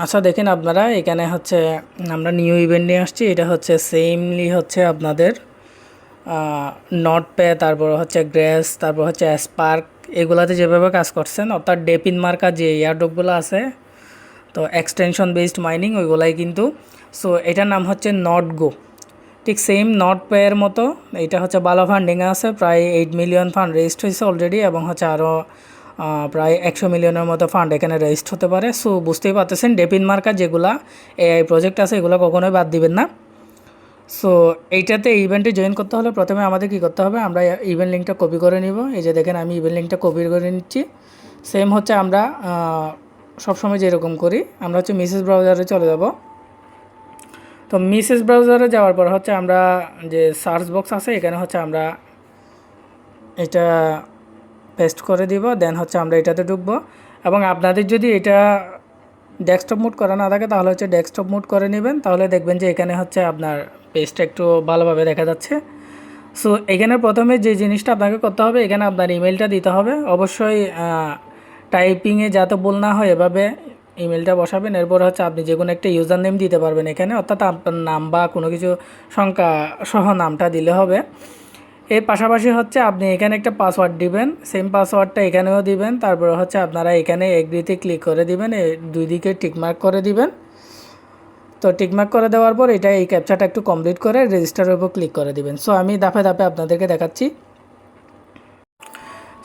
আচ্ছা দেখেন আপনারা এখানে হচ্ছে আমরা নিউ ইভেন্ট নিয়ে আসছি। এটা হচ্ছে সেমলি হচ্ছে আপনাদের নটপে, তারপর হচ্ছে গ্রেস, তারপর হচ্ছে স্পার্ক, এগুলাতে যেভাবে কাজ করছেন অর্থাৎ ডেপিন মার্কা যে এয়ারড্রপগুলো আছে, তো এক্সটেনশন বেসড মাইনিং ওইগুলাই কিন্তু। সো এটার নাম হচ্ছে নট গো। ঠিক সেম নট পেয়ের মতো এটা হচ্ছে ভালো ফান্ডিং আছে, প্রায় 8 মিলিয়ন ফান্ড রেজিস্ট হয়েছে অলরেডি, এবং হচ্ছে আরও প্রায় 100 মিলিয়নের মতো ফান্ড এখানে রেজিস্ট হতে পারে। সো বুঝতেই পারতেছেন ডেপিন মার্কা যেগুলা এআই প্রজেক্ট আছে এগুলো কখনোই বাদ দিবেন না। সো এইটাতে ইভেন্টে জয়েন করতে হলে প্রথমে আমাদের কী করতে হবে, আমরা ইভেন্ট লিঙ্কটা কপি করে নিব। এই যে দেখেন আমি ইভেন্ট লিঙ্কটা কপি করে নিচ্ছি। সেম হচ্ছে আমরা সবসময় যেরকম করি, আমরা হচ্ছে মেসেজ ব্রাউজারে চলে যাব। তো মেসেজ ব্রাউজারে যাওয়ার পর হচ্ছে আমরা যে সার্চ বক্স আছে এখানে হচ্ছে আমরা এটা পেস্ট করে দিব, দেন হচ্ছে আমরা এটাতে ঢুকবো। এবং আপনাদের যদি এটা ডেস্কটপ মোড করা না থাকে তাহলে হচ্ছে ডেস্কটপ মোড করে নেবেন, তাহলে দেখবেন যে এখানে হচ্ছে আপনার পেজটা একটু ভালোভাবে দেখা যাচ্ছে। সো এখানে প্রথমে যে জিনিসটা আপনাকে করতে হবে, এখানে আপনার ইমেলটা দিতে হবে। অবশ্যই টাইপিংয়ে যাতে ভুল না হয় এভাবে ইমেলটা বসাবেন। এরপর হচ্ছে আপনি যে কোনো একটা ইউজার নেম দিতে পারবেন এখানে, অর্থাৎ আপনার নাম বা কোনো কিছু সংখ্যা সহ নামটা দিলে হবে। এর পাশাপাশি হচ্ছে আপনি এখানে একটা পাসওয়ার্ড দিবেন, সেম পাসওয়ার্ডটা এখানেও দিবেন। তারপরে হচ্ছে আপনারা এখানে এগ্রিতে ক্লিক করে দিবেন, দুই দিকে টিকমার্ক করে দিবেন। তো টিকমার্ক করে দেওয়ার পর এটা এই ক্যাপচাটা একটু কমপ্লিট করে রেজিস্টারের উপর ক্লিক করে দিবেন। সো আমি ধাপে ধাপে আপনাদেরকে দেখাচ্ছি।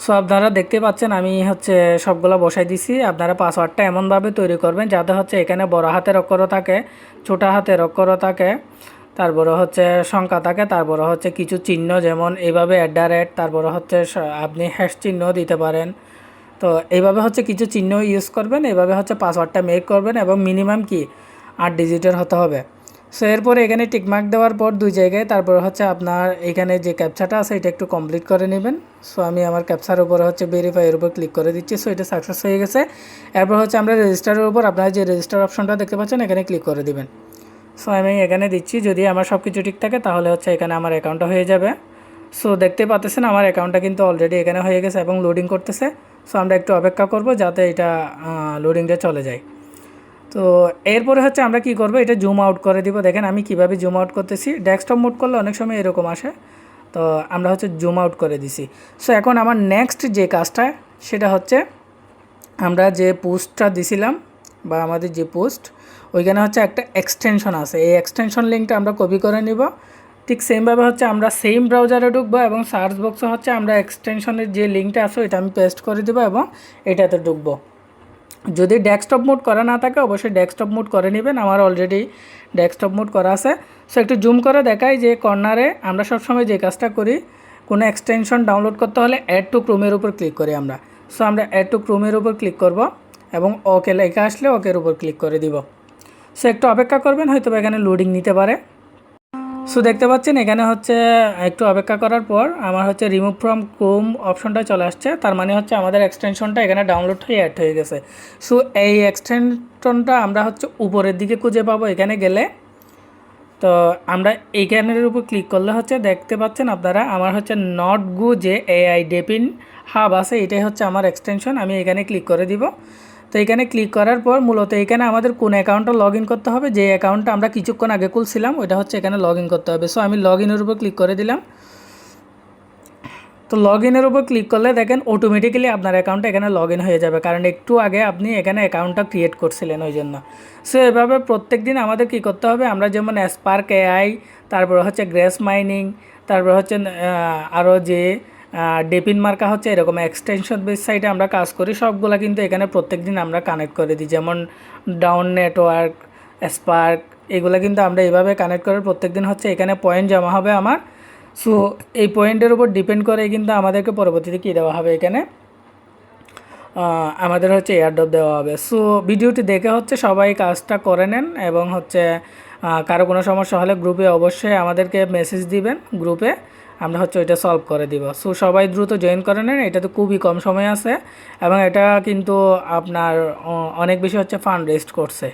সো আপনারা দেখতে পাচ্ছেন আমি হচ্ছে সবগুলো বসাই দিছি। আপনারা পাসওয়ার্ডটা এমনভাবে তৈরি করবেন যাতে হচ্ছে এখানে বড় হাতের অক্ষরও থাকে, ছোটো হাতের অক্ষরও থাকে, তারপরে হচ্ছে সংখ্যা থাকে, তারপরে হচ্ছে কিছু চিহ্ন যেমন এইভাবে @, তারপরে হচ্ছে আপনি হ্যাশ চিহ্ন দিতে পারেন। তো এইভাবে হচ্ছে কিছু চিহ্ন ইউজ করবেন, এইভাবে হচ্ছে পাসওয়ার্ডটা মেক করবেন, এবং মিনিমাম কি 8 ডিজিটের হতে হবে। সো এরপরে এখানে টিকমার্ক দেওয়ার পর দুই জায়গায় তারপরে হচ্ছে আপনার এখানে যে ক্যাপচাটা আছে এটা একটু কমপ্লিট করে নেবেন। সো আমি আমার ক্যাপচার উপরে হচ্ছে ভেরিফাইয়ের উপর ক্লিক করে দিচ্ছি। সো এটা সাকসেস হয়ে গেছে। এরপর হচ্ছে আমরা রেজিস্টারের উপর আপনারা যে রেজিস্টার অপশনটা দেখতে পাচ্ছেন এখানে ক্লিক করে দিবেন। সো আমি এখানে দিচ্ছি, যদি আমার সব কিছু ঠিক থাকে তাহলে হচ্ছে এখানে আমার অ্যাকাউন্টটা হয়ে যাবে। সো দেখতে পাচ্ছেন আমার অ্যাকাউন্টটা কিন্তু অলরেডি এখানে হয়ে গেছে এবং লোডিং করতেছে। সো আমরা একটু অপেক্ষা করব যাতে এটা লোডিংটা চলে যায়। তো এরপরে হচ্ছে আমরা কি করব, এটা জুম আউট করে দিব। দেখেন আমি কিভাবে জুম আউট করতেছি। ডেস্কটপ মোড করলে অনেক সময় এরকম আসে, তো আমরা হচ্ছে জুম আউট করে দিছি। সো এখন আমার নেক্সট যে কাজটা সেটা হচ্ছে আমরা যে পোস্টটা দিছিলাম বা আমাদের যে পোস্ট, ওইখানে হচ্ছে একটা এক্সটেনশন আছে, এই এক্সটেনশন লিঙ্কটা আমরা কপি করে নিব। ঠিক সেমভাবে হচ্ছে আমরা সেম ব্রাউজারে ঢুকবো এবং সার্চ বক্সে হচ্ছে আমরা এক্সটেনশনের যে লিঙ্কটা আছে ওইটা আমি পেস্ট করে দেবো এবং এটাতে ঢুকবো। যদি ডেস্কটপ মোড করা না থাকে অবশ্যই ডেস্কটপ মোড করে নেবেন, আমার অলরেডি ডেস্কটপ মোড করা আছে। সো একটু জুম করে দেখাই যে কর্নারে আমরা সবসময় যে কাজটা করি, কোনো এক্সটেনশন ডাউনলোড করতে হলে অ্যাড টু ক্রোমের উপর ক্লিক করি আমরা। সো আমরা অ্যাড টু ক্রোমের উপর ক্লিক করব এবং ওকে লেখা আসলে ওকের উপর ক্লিক করে দিব। সো একটু অপেক্ষা করবেন, হয়তো এখানে লোডিং নিতে পারে। সো দেখতে পাচ্ছেন এখানে হচ্ছে একটু অপেক্ষা করার পর আমার হচ্ছে রিমুভ ফ্রম ক্রোম অপশনটা চলে আসছে, তার মানে হচ্ছে আমাদের এক্সটেনশনটা এখানে ডাউনলোড হয়ে অ্যাড হয়ে গেছে। সো এই এক্সটেনশনটা আমরা হচ্ছে উপরের দিকে খুঁজে পাবো এখানে গেলে। তো আমরা এইখানের উপর ক্লিক করলে হচ্ছে দেখতে পাচ্ছেন আপনারা আমার হচ্ছে নট গো যে এআই ডেপিন হাব আছে এটাই হচ্ছে আমার এক্সটেনশন। আমি এখানে ক্লিক করে দিব। তো এখানে ক্লিক করার পর মূলত এখানে আমাদের কোন অ্যাকাউন্টটা লগ ইন করতে হবে, যে অ্যাকাউন্টটা আমরা কিছুক্ষণ আগে খুলছিলাম ওইটা হচ্ছে এখানে লগ ইন করতে হবে। সো আমি লগ ইনের উপর ক্লিক করে দিলাম। তো লগ ইনের উপর ক্লিক করলে দেখেন অটোমেটিক্যালি আপনার অ্যাকাউন্টটা এখানে লগ ইন হয়ে যাবে, কারণ একটু আগে আপনি এখানে অ্যাকাউন্টটা ক্রিয়েট করছিলেন ওই জন্য। সো এভাবে প্রত্যেক দিন আমাদের কী করতে হবে, আমরা যেমন স্পার্ক এআই, তারপর হচ্ছে গ্রেস মাইনিং, তারপর হচ্ছে আরও যে ডেপিন মার্কা হচ্ছে এরকম এক্সটেনশন বেস সাইটে আমরা কাজ করি, সবগুলো কিন্তু এখানে প্রত্যেক দিন আমরা কানেক্ট করে দিই। যেমন ডাউন নেটওয়ার্ক, স্পার্ক, এগুলো কিন্তু আমরা এইভাবে কানেক্ট করে প্রত্যেক দিন হচ্ছে এখানে পয়েন্ট জমা হবে আমার। সো এই পয়েন্টের উপর ডিপেন্ড করে কিন্তু আমাদেরকে পরবর্তীতে কী দেওয়া হবে, এখানে আমাদের হচ্ছে এয়ারড্রপ দেওয়া হবে। সো ভিডিওটি দেখে হচ্ছে সবাই কাজটা করে নেন, এবং হচ্ছে কারো কোনো সমস্যা হলে গ্রুপে অবশ্যই আমাদেরকে মেসেজ দিবেন, গ্রুপে আমরা হচ্ছে ওইটা সলভ করে দিব। সো সবাই দ্রুত জয়েন করে নেন, এটা তো খুবই কম সময় আছে এবং এটা কিন্তু আপনার অনেক বেশি হচ্ছে ফান্ড রেস্ট করছে।